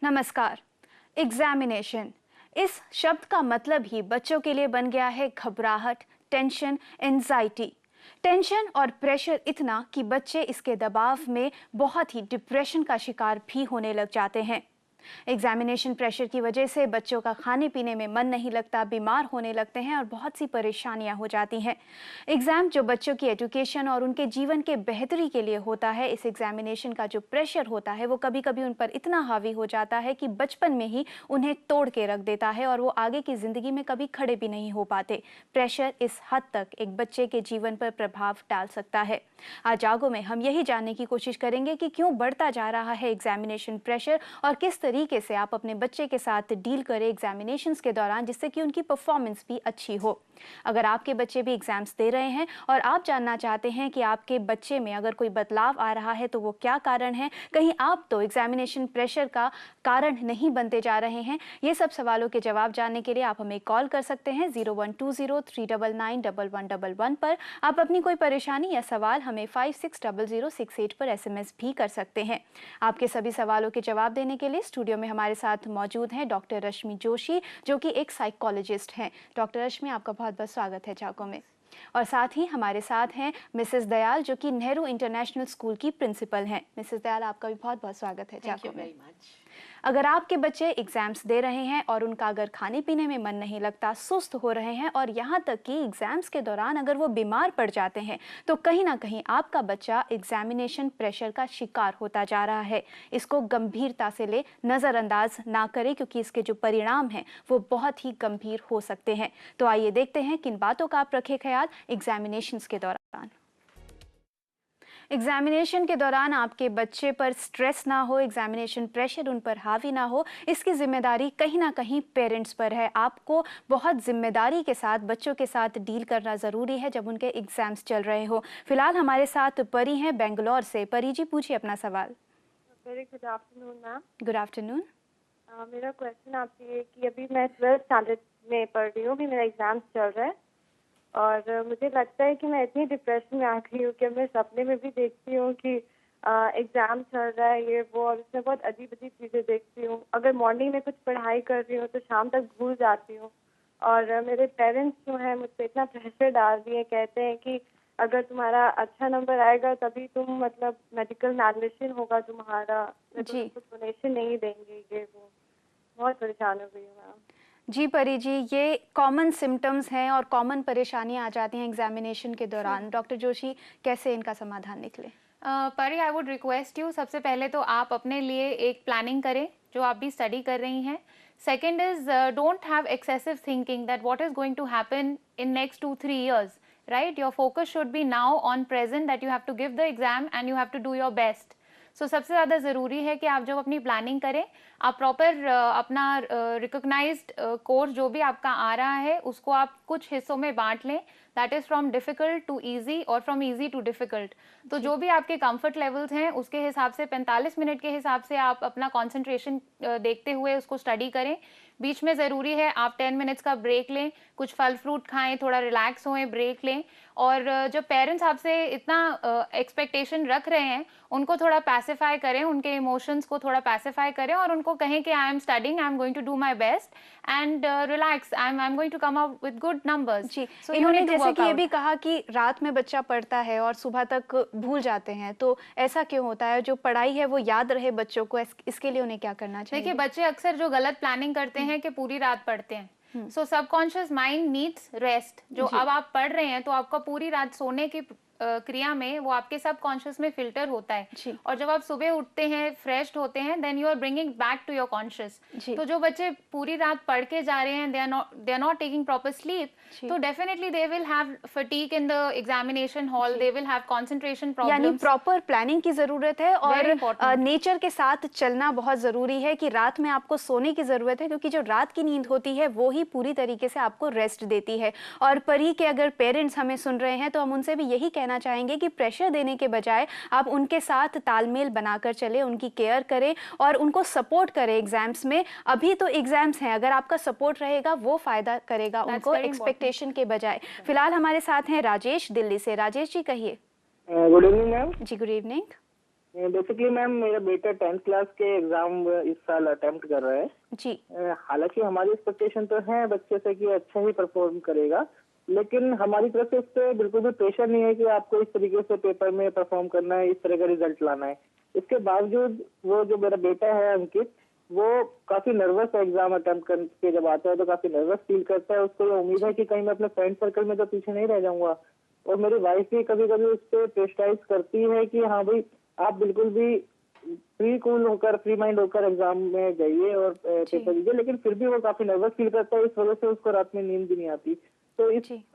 नमस्कार। एग्जामिनेशन इस शब्द का मतलब ही बच्चों के लिए बन गया है घबराहट, टेंशन, एंजाइटी। टेंशन और प्रेशर इतना कि बच्चे इसके दबाव में बहुत ही डिप्रेशन का शिकार भी होने लग जाते हैं। एग्जामिनेशन प्रेशर की वजह से बच्चों का खाने पीने में मन नहीं लगता, बीमार होने लगते हैं और बहुत सी परेशानियां हो जाती हैं। एग्जाम जो बच्चों की एजुकेशन और उनके जीवन के बेहतरी के लिए होता है, इस एग्जामिनेशन का जो प्रेशर होता है वो कभी कभी उन पर इतना हावी हो जाता है कि बचपन में ही उन्हें तोड़ के रख देता है और वो आगे की जिंदगी में कभी खड़े भी नहीं हो पाते। प्रेशर इस हद तक एक बच्चे के जीवन पर प्रभाव डाल सकता है। आज जागो में हम यही जानने की कोशिश करेंगे कि क्यों बढ़ता जा रहा है एग्जामिनेशन प्रेशर और किस तरीके से आप अपने बच्चे के साथ डील करें एग्जामिनेशंस के दौरान, जिससे कि उनकी परफॉर्मेंस भी अच्छी हो। अगर आपके बच्चे भी एग्जाम्स दे रहे हैं और आप जानना चाहते हैं कि आपके बच्चे में अगर कोई बदलाव आ रहा है तो वो क्या कारण है, कहीं आप तो एग्जामिनेशन प्रेशर का कारण नहीं बनते जा रहे हैं, ये सब सवालों के जवाब जानने के लिए आप हमें कॉल कर सकते हैं 0120399111 पर। आप अपनी कोई परेशानी या सवाल हमें 560068 पर SMS भी कर सकते हैं। आपके सभी सवालों के जवाब देने के लिए स्टूडियो में हमारे साथ मौजूद हैं डॉक्टर रश्मि जोशी, जो कि एक साइकोलॉजिस्ट हैं। डॉक्टर रश्मि, आपका बहुत बहुत स्वागत है जागो में। और साथ ही हमारे साथ हैं मिसेस दयाल, जो कि नेहरू इंटरनेशनल स्कूल की प्रिंसिपल हैं। मिसेस दयाल, आपका भी बहुत बहुत स्वागत है जागो में। अगर आपके बच्चे एग्जाम्स दे रहे हैं और उनका अगर खाने पीने में मन नहीं लगता, सुस्त हो रहे हैं और यहाँ तक कि एग्जाम्स के दौरान अगर वो बीमार पड़ जाते हैं, तो कहीं ना कहीं आपका बच्चा एग्जामिनेशन प्रेशर का शिकार होता जा रहा है। इसको गंभीरता से ले, नज़रअंदाज ना करें, क्योंकि इसके जो परिणाम हैं वो बहुत ही गंभीर हो सकते हैं। तो आइए देखते हैं किन बातों का आप रखें ख्याल एग्जामिनेशंस के दौरान। एग्जामिनेशन के दौरान आपके बच्चे पर स्ट्रेस ना हो, एग्जामिनेशन प्रेशर उन पर हावी ना हो, इसकी जिम्मेदारी कहीं ना कहीं पेरेंट्स पर है। आपको बहुत जिम्मेदारी के साथ बच्चों के साथ डील करना ज़रूरी है जब उनके एग्जाम्स चल रहे हो। फिलहाल हमारे साथ परी हैं बेंगलोर से। परी जी, पूछिए अपना सवाल। Very good afternoon ma'am. Good afternoon. मेरा क्वेश्चन आपसे ये कि अभी मैं 12th स्टैंडर्ड में पढ़ रही हूँ, अभी मेरा एग्जाम चल रहा है और मुझे लगता है कि मैं इतनी डिप्रेशन में आ गई हूँ कि मैं सपने में भी देखती हूँ कि एग्ज़ाम चल रहा है ये वो, और उसमें बहुत अजीब अजीब चीज़ें देखती हूँ। अगर मॉर्निंग में कुछ पढ़ाई कर रही हूँ तो शाम तक भूल जाती हूँ। और मेरे पेरेंट्स जो हैं मुझ पर इतना प्रेशर डाल दिए, कहते हैं कि अगर तुम्हारा अच्छा नंबर आएगा तभी तुम मतलब मेडिकल में एडमिशन होगा तुम्हारा, जी डोनेशन नहीं देंगे ये वो। बहुत परेशान हो गई हूँ मैम। जी परी जी, ये कॉमन सिम्टम्स हैं और कॉमन परेशानियां आ जाती हैं एग्जामिनेशन के दौरान। डॉक्टर जोशी, कैसे इनका समाधान निकले? परी, आई वुड रिक्वेस्ट यू, सबसे पहले तो आप अपने लिए एक प्लानिंग करें जो आप भी स्टडी कर रही हैं। Second is, don't have excessive thinking that what is going to happen in next 2-3 years, right? Your focus should be now on present, that you have to give the exam and you have to do your best. So सबसे ज़्यादा ज़रूरी है कि आप जब अपनी planning करें, आप प्रॉपर अपना रिकॉग्नाइज्ड कोर्स जो भी आपका आ रहा है उसको आप कुछ हिस्सों में बांट लें। That is from difficult to easy और फ्रॉम ईजी टू डिफ़िकल्ट। तो जो भी आपके कंफर्ट लेवल्स हैं उसके हिसाब से 45 मिनट के हिसाब से आप अपना कॉन्सेंट्रेशन देखते हुए उसको स्टडी करें। बीच में ज़रूरी है आप 10 मिनट्स का ब्रेक लें, कुछ फल फ्रूट खाएं, थोड़ा रिलैक्स होएं, ब्रेक लें। और जो पेरेंट्स आपसे इतना एक्सपेक्टेशन रख रहे हैं उनको थोड़ा पैसिफाई करें, उनके इमोशंस को थोड़ा पैसिफाई करें और उनको कहें कि I am studying, I am going to do my best and relax, I am going to come up with good numbers. जी, इन्होंने जैसे कि ये भी कहा कि रात में बच्चा पढ़ता है और सुबह तक भूल जाते हैं, तो ऐसा क्यों होता है? जो पढ़ाई है वो याद रहे बच्चों को, इसके लिए उन्हें क्या करना चाहिए? देखिए, बच्चे अक्सर जो गलत प्लानिंग करते हैं कि पूरी रात पढ़ते हैं। सो सबकॉन्शियस माइंड नीड्स रेस्ट। जो अब आप पढ़ रहे हैं तो आपका पूरी रात सोने की क्रिया में वो आपके सबकॉन्शियस में फिल्टर होता है और जब आप सुबह उठते हैं, फ्रेश होते हैं, then you are bringing back to your conscious. तो जो बच्चे पूरी रात पढ़ के जा रहे हैं, they are not taking proper sleep, तो definitely they will have fatigue in the examination hall, they will have concentration problems. यानी प्रॉपर प्लानिंग की जरूरत है और नेचर के साथ चलना बहुत जरूरी है कि रात में आपको सोने की जरूरत है, क्योंकि जो रात की नींद होती है वो ही पूरी तरीके से आपको रेस्ट देती है। और परी के अगर पेरेंट्स हमें सुन रहे हैं तो हम उनसे भी यही कहना चाहेंगे कि प्रेशर देने के बजाय आप उनके साथ तालमेल बनाकर चले, उनकी केयर करें और उनको सपोर्ट करें एग्जाम्स में। अभी तो एग्जाम्स हैं, अगर आपका सपोर्ट रहेगा वो फायदा करेगा उनको एक्सपेक्टेशन के बजाय। फिलहाल हमारे साथ हैं राजेश दिल्ली से। राजेश जी, कहिए। Good evening ma'am. जी गुड इवनिंग। बेसिकली मैम मेरा बेटा 10th क्लास के एग्जाम इस साल अटेम्प्ट कर रहा है। जी। हालांकि हमारी एक्सपेक्टेशन तो है बच्चे से कि अच्छा ही परफॉर्म करेगा, लेकिन हमारी तरफ से इस पे बिल्कुल भी प्रेशर नहीं है कि आपको इस तरीके से पेपर में परफॉर्म करना है, इस तरह का रिजल्ट लाना है। इसके बावजूद वो जो मेरा बेटा है अंकित, वो काफी नर्वस है एग्जाम अटेम्प्ट करके, जब आता है तो काफी नर्वस फील करता है। उसको ये उम्मीद है कि कहीं मैं अपने फ्रेंड सर्कल में तो पीछे नहीं रह जाऊंगा। और मेरी वाइफ भी कभी कभी उस पर प्रेशराइज करती है कि हाँ भाई आप बिल्कुल भी फ्री कूल होकर, फ्री माइंड होकर एग्जाम में जाइए और पेपर दीजिए, लेकिन फिर भी वो काफी नर्वस फील करता है। इस वजह से उसको रात में नींद भी नहीं आती। तो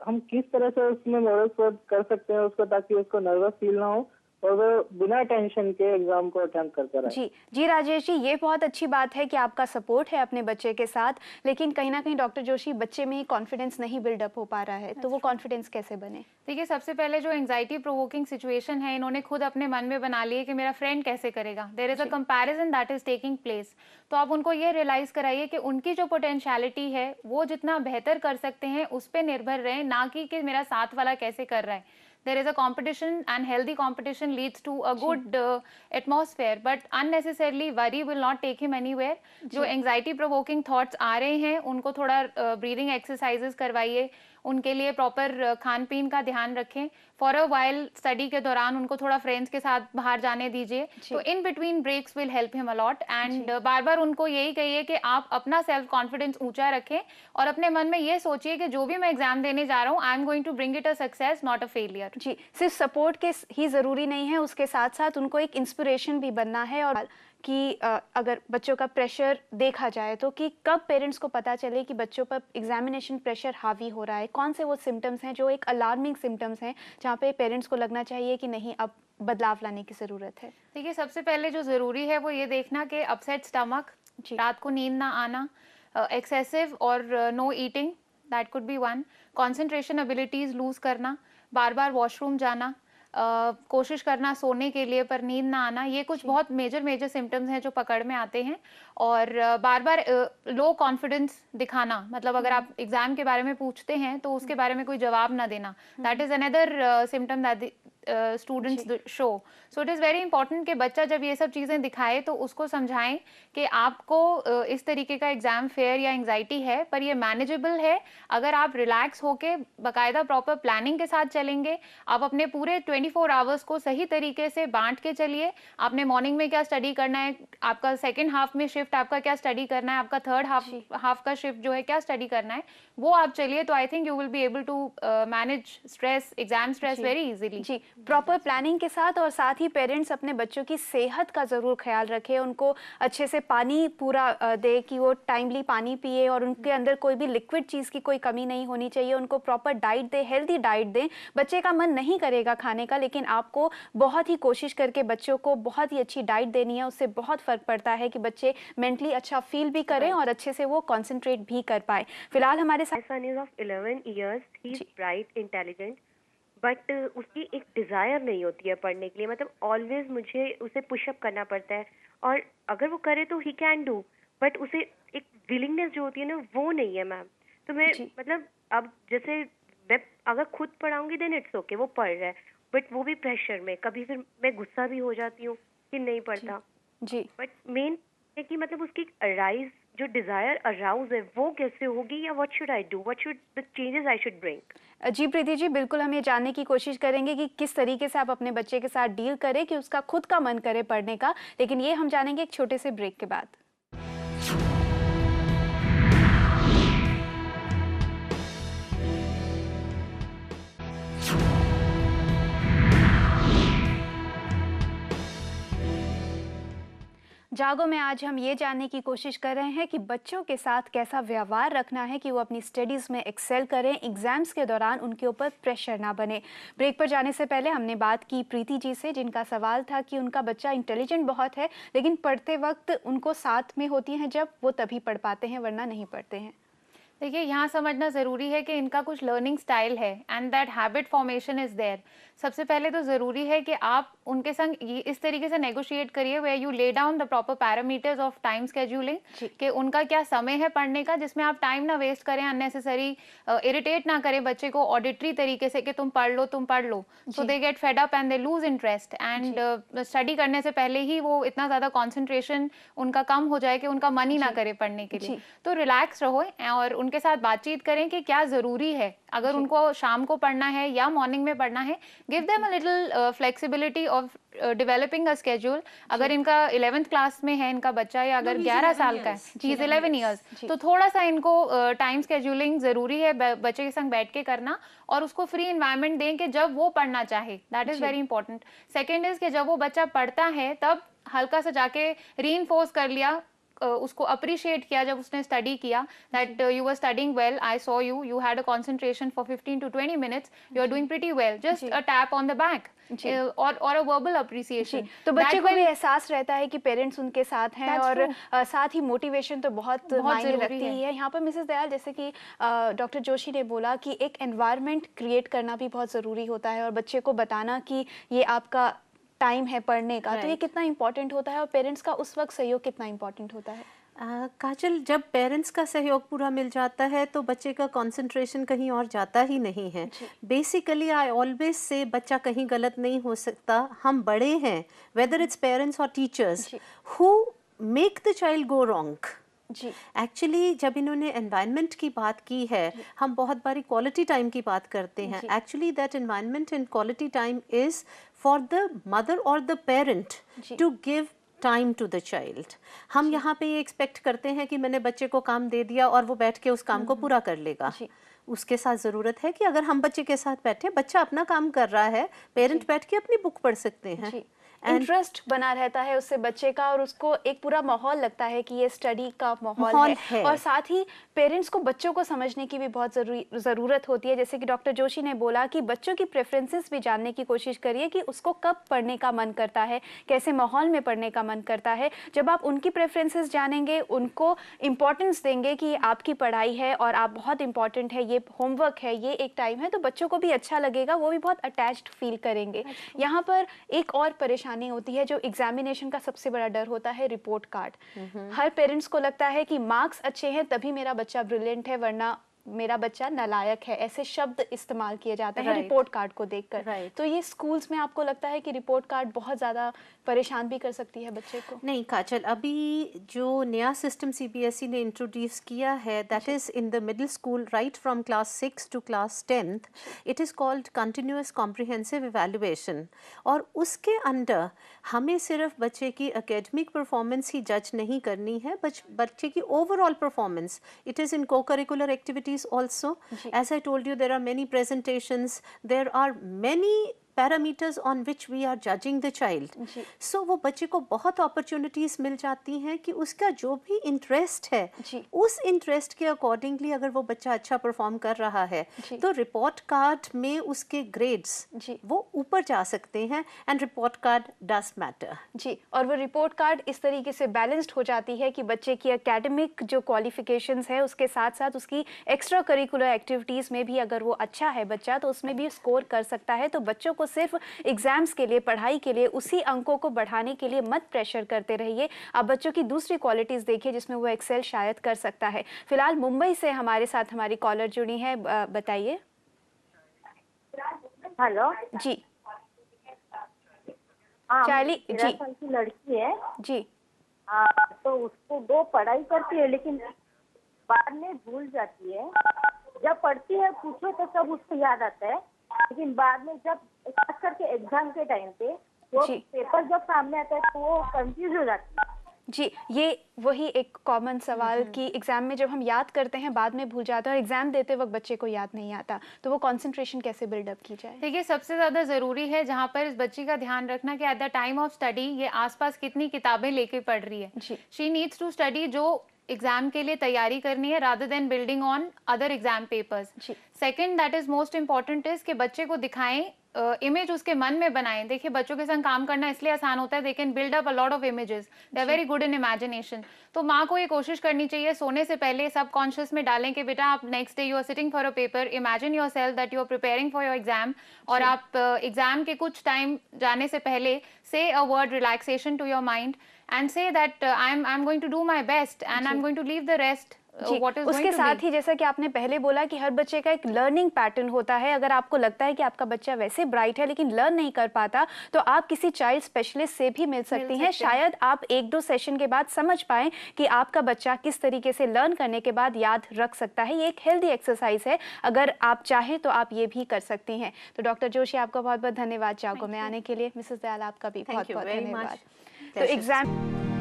हम किस तरह से उसमें मॉरल सपोर्ट कर सकते हैं उसको, ताकि उसको नर्वस फील ना हो और वो बिना टेंशन के एग्जाम को अटेम्प्ट करता रहे। जी राजेश जी, ये बहुत अच्छी बात है कि आपका सपोर्ट है अपने बच्चे के साथ, लेकिन कहीं ना कहीं डॉक्टर जोशी बच्चे में कॉन्फिडेंस नहीं बिल्डअप हो पा रहा है, तो वो कॉन्फिडेंस कैसे बने? देखिए, सबसे पहले जो एंजाइटी प्रोवोकिंग सिचुएशन है, इन्होंने खुद अपने मन में बना ली है कि मेरा फ्रेंड कैसे करेगा। There is a comparison that is taking place. तो आप उनको ये रियलाइज कराइए कि उनकी जो पोटेंशियलिटी है वो जितना बेहतर कर सकते हैं उस पर निर्भर रहें, ना कि मेरा साथ वाला कैसे कर रहा है। There is a competition, and healthy competition leads to a good atmosphere, but unnecessarily worry will not take him anywhere. जो anxiety provoking thoughts आ रहे हैं उनको थोड़ा breathing exercises करवाइए, उनके लिए प्रॉपर खान पीन का ध्यान रखें। फॉर अ वाइल स्टडी के दौरान उनको थोड़ा फ्रेंड्स के साथ बाहर जाने दीजिए, तो in between breaks will help him a lot. And बार बार उनको यही कहिए कि आप अपना सेल्फ कॉन्फिडेंस ऊंचा रखें और अपने मन में ये सोचिए कि जो भी मैं एग्जाम देने जा रहा हूँ, I am going to bring it a success, not a failure. जी, सिर्फ सपोर्ट के ही जरूरी नहीं है, उसके साथ साथ उनको एक इंस्पिरेशन भी बनना है। और कि अगर बच्चों का प्रेशर देखा जाए तो कि कब पेरेंट्स को पता चले कि बच्चों पर एग्जामिनेशन प्रेशर हावी हो रहा है, कौन से वो सिम्टम्स हैं जो एक अलार्मिंग सिम्टम्स हैं जहाँ पे पेरेंट्स को लगना चाहिए कि नहीं, अब बदलाव लाने की ज़रूरत है? देखिए, सबसे पहले जो ज़रूरी है वो ये देखना कि अपसेट स्टमक, रात को नींद ना आना, एक्सेसिव और no eating, that could be one. Concentration abilities lose करना, बार बार वॉशरूम जाना, कोशिश करना सोने के लिए पर नींद ना आना, ये कुछ बहुत मेजर सिम्टम्स हैं जो पकड़ में आते हैं। और बार बार लो कॉन्फिडेंस दिखाना, मतलब अगर आप एग्जाम के बारे में पूछते हैं तो उसके बारे में कोई जवाब ना देना, that is another symptom that students show. So it is very important कि बच्चा जब ये सब चीज़ें दिखाए तो उसको समझाएं कि आपको इस तरीके का एग्जाम फेयर या एंजाइटी है, पर ये मैनेजेबल है अगर आप रिलैक्स होके बाकायदा प्रॉपर प्लानिंग के साथ चलेंगे। आप अपने पूरे 24 आवर्स को सही तरीके से बांट के चलिए। आपने मॉर्निंग में क्या स्टडी करना है, आपका सेकेंड हाफ में शिफ्ट आपका क्या स्टडी करना है, आपका थर्ड हाफ का शिफ्ट जो है क्या स्टडी करना है, वो आप चलिए। तो I think you will be able to manage stress, exam stress very easily. जी, प्रॉपर प्लानिंग के साथ। और साथ ही पेरेंट्स अपने बच्चों की सेहत का ज़रूर ख्याल रखें, उनको अच्छे से पानी पूरा दे कि वो टाइमली पानी पिए और उनके अंदर कोई भी लिक्विड चीज़ की कोई कमी नहीं होनी चाहिए। उनको प्रॉपर डाइट दे, हेल्दी डाइट दें। बच्चे का मन नहीं करेगा खाने का, लेकिन आपको बहुत ही कोशिश करके बच्चों को बहुत ही अच्छी डाइट देनी है। उससे बहुत फ़र्क पड़ता है कि बच्चे मेंटली अच्छा फील भी करें और अच्छे से वो कॉन्सेंट्रेट भी कर पाए। फिलहाल हमारे साथ My son is of 11 years. He is bright, intelligent. But उसकी एक डिज़ायर नहीं होती है पढ़ने के लिए, मतलब ऑलवेज मुझे उसे पुशअप करना पड़ता है। और अगर वो करे तो ही कैन डू, बट उसे एक विलिंगनेस जो होती है ना, वो नहीं है मैम। तो मैं मतलब अब जैसे मैं अगर खुद पढ़ाऊंगी देन इट्स ओके, वो पढ़ रहा है, बट वो भी प्रेशर में। कभी फिर मैं गुस्सा भी हो जाती हूँ कि नहीं पढ़ता। जी, बट मेन है कि मतलब उसकी अराइज जो डिजायर अराउज है वो कैसे होगी, या what should I do, what should the changes I should bring. जी प्रीति जी, बिल्कुल हम ये जानने की कोशिश करेंगे कि किस तरीके से आप अपने बच्चे के साथ डील करें कि उसका खुद का मन करे पढ़ने का, लेकिन ये हम जानेंगे एक छोटे से ब्रेक के बाद। जागो में आज हम ये जानने की कोशिश कर रहे हैं कि बच्चों के साथ कैसा व्यवहार रखना है कि वो अपनी स्टडीज़ में एक्सेल करें, एग्जाम्स के दौरान उनके ऊपर प्रेशर ना बने। ब्रेक पर जाने से पहले हमने बात की प्रीति जी से, जिनका सवाल था कि उनका बच्चा इंटेलिजेंट बहुत है, लेकिन पढ़ते वक्त उनको साथ में होती हैं जब वो तभी पढ़ पाते हैं, वरना नहीं पढ़ते हैं। देखिए, यहाँ समझना ज़रूरी है कि इनका कुछ लर्निंग स्टाइल है and that habit formation is there. सबसे पहले तो ज़रूरी है कि आप उनके संग इस तरीके से नेगोशिएट करिए where you lay down the proper parameters of time scheduling, कि उनका क्या समय है पढ़ने का, जिसमें आप टाइम ना वेस्ट करें, अननेसेसरी इरिटेट ना करें बच्चे को ऑडिटरी तरीके से कि तुम पढ़ लो, so they get fed up and they lose interest, and study करने से पहले ही वो इतना ज़्यादा कॉन्सेंट्रेशन उनका कम हो जाए कि उनका मन ही ना करे पढ़ने के लिए। तो रिलैक्स रहो और उनके साथ बातचीत करें कि क्या ज़रूरी है, अगर उनको शाम को पढ़ना है या मॉर्निंग में पढ़ना है, give them a little flexibility of developing a schedule. अगर इनका 11th क्लास में है इनका बच्चा, या अगर 11 साल का है, ही इज 11 ईयर्स, तो थोड़ा सा इनको टाइम स्केड्यूलिंग जरूरी है बच्चे के संग बैठ के करना, और उसको फ्री एनवायरनमेंट दें कि जब वो पढ़ना चाहे, that is very important. Second is कि जब वो बच्चा पढ़ता है तब हल्का सा जाके रीइंफोर्स कर लिया, उसको अप्रिशिएट किया जब उसने स्टडी किया, that you were studying well, I saw you had a concentration for 15 to 20 minutes, you are doing pretty well, just a tap on the back और अ वर्बल अप्रिसिएशन। तो बच्चे को भी एहसास रहता है कि पेरेंट्स उनके साथ हैं, और साथ ही मोटिवेशन तो बहुत मायने रखती है। यहाँ पर मिसेस दयाल, जैसे कि डॉक्टर जोशी ने बोला कि एक एनवायरनमेंट क्रिएट करना भी बहुत ज़रूरी होता है, और बच्चे को बताना कि ये आपका टाइम है पढ़ने का, तो ये कितना इम्पोर्टेंट होता है, और पेरेंट्स का उस वक्त सहयोग कितना इम्पोर्टेंट होता है। काजल, जब पेरेंट्स का सहयोग पूरा मिल जाता है तो बच्चे का कंसंट्रेशन कहीं और जाता ही नहीं है। बेसिकली आई ऑलवेज से बच्चा कहीं गलत नहीं हो सकता, हम बड़े हैं, वेदर इट्स पेरेंट्स और teachers, who make the child go wrong. Actually जब इन्होंने एनवायरनमेंट की बात की है, हम बहुत बारी क्वालिटी टाइम की बात करते हैं। Actually that environment and quality time is for the mother और the parent to give time to the child. हम यहाँ पे ये एक्सपेक्ट करते हैं कि मैंने बच्चे को काम दे दिया और वो बैठ के उस काम को पूरा कर लेगा। उसके साथ ज़रूरत है कि अगर हम बच्चे के साथ बैठे, बच्चा अपना काम कर रहा है, पेरेंट बैठ के अपनी बुक पढ़ सकते हैं, इंटरेस्ट बना रहता है उससे बच्चे का, और उसको एक पूरा माहौल लगता है कि ये स्टडी का माहौल है। और साथ ही पेरेंट्स को बच्चों को समझने की भी बहुत ज़रूरत होती है। जैसे कि डॉक्टर जोशी ने बोला कि बच्चों की प्रेफरेंसेस भी जानने की कोशिश करिए कि उसको कब पढ़ने का मन करता है, कैसे माहौल में पढ़ने का मन करता है। जब आप उनकी प्रेफरेंसेस जानेंगे, उनको इम्पोर्टेंस देंगे कि आपकी पढ़ाई है और आप बहुत इंपॉर्टेंट है, ये होमवर्क है, ये एक टाइम है, तो बच्चों को भी अच्छा लगेगा, वो भी बहुत अटैच्ड फील करेंगे। यहाँ पर एक और परेशानी होती है जो एग्जामिनेशन का सबसे बड़ा डर होता है, रिपोर्ट कार्ड। हर पेरेंट्स को लगता है कि मार्क्स अच्छे हैं तभी मेरा बच्चा ब्रिलियंट है, वरना मेरा बच्चा नालायक है, ऐसे शब्द इस्तेमाल किए जाते हैं रिपोर्ट कार्ड को देखकर। तो ये स्कूल्स में आपको लगता है कि रिपोर्ट कार्ड बहुत ज़्यादा परेशान भी कर सकती है बच्चे को? नहीं काजल, अभी जो नया सिस्टम सीबीएसई ने इंट्रोड्यूस किया है, that is in the middle school right from class 6 to class 10th, it is called continuous comprehensive evaluation. और उसके अंडर हमें सिर्फ बच्चे की एकेडमिक परफॉर्मेंस ही जज नहीं करनी है, बच्चे की overall performance. It is in cocurricular activities also. As I told you, there are many presentations, there are many parameters on which we are judging the child. So वो बच्चे को बहुत opportunities मिल जाती हैं कि उसका जो भी interest है, उस interest के accordingly अगर वो बच्चा अच्छा perform कर रहा है, तो report card में उसके grades वो ऊपर जा सकते हैं, and report card does matter. जी, और वो report card इस तरीके से balanced हो जाती है कि बच्चे की academic जो qualifications है, उसके साथ साथ उसकी extra curricular activities में भी अगर वो अच्छा है बच्चा, तो उसमें भी score कर सकता है। तो बच्चों को सिर्फ एग्जाम्स के लिए, पढ़ाई के लिए, उसी अंकों को बढ़ाने के लिए मत प्रेशर करते रहिए। आप बच्चों की दूसरी क्वालिटीज देखिए जिसमें वो एक्सेल शायद कर सकता है। फिलहाल मुंबई से हमारे साथ हमारी कॉलर जुड़ी है, बताइए। हेलो जी, चार्ली जी, 13 साल की लड़की है जी। तो उसको वो पढ़ाई करती है लेकिन बाद में भूल जाती है। जब पढ़ती है पूछो तो सब उसको याद आता है, लेकिन बाद में जब खास करके एग्जाम के टाइम पे वो पेपर जब सामने आता है तो वो कंफ्यूज हो जाती है। जी, ये वही एक कॉमन सवाल कि एग्जाम में जब हम याद करते हैं बाद में भूल जाते हैं, और एग्जाम देते वक्त बच्चे को याद नहीं आता, तो वो कंसंट्रेशन कैसे बिल्डअप की जाए? देखिए, सबसे ज़्यादा ज़रूरी है जहाँ पर इस बच्ची का ध्यान रखना कि at the time of study ये आसपास कितनी किताबें लेके पढ़ रही है। शी नीड्स टू स्टडी जो एग्जाम के लिए तैयारी करनी है, rather than building on other exam papers. Second, that is most important, is कि बच्चे को दिखाएं इमेज उसके मन में बनाएं। देखिए बच्चों के संग काम करना इसलिए आसान होता है, they can build up a lot of images, they are very good in imagination. तो माँ को ये कोशिश करनी चाहिए सोने से पहले सब कॉन्शियस में डालें कि बेटा आप next day you are sitting for a paper, imagine your self that you are preparing for your exam, और आप एग्जाम के कुछ टाइम जाने से पहले say a word relaxation to your mind and say that I am going to do my best and I am going to leave the rest. जी, उसके साथ ही जैसा कि आपने पहले बोला कि हर बच्चे का एक लर्निंग पैटर्न होता है। अगर आपको लगता है कि आपका बच्चा वैसे ब्राइट है लेकिन लर्न नहीं कर पाता, तो आप किसी चाइल्ड स्पेशलिस्ट से भी मिल सकती हैं। शायद आप 1-2 सेशन के बाद समझ पाएं कि आपका बच्चा किस तरीके से लर्न करने के बाद याद रख सकता है। ये एक हेल्दी एक्सरसाइज है, अगर आप चाहें तो आप ये भी कर सकती हैं। तो डॉक्टर जोशी, आपका बहुत बहुत धन्यवाद जागो में आने के लिए। मिसेस दयाल, आपका भी बहुत बहुत धन्यवाद। तो एग्जाम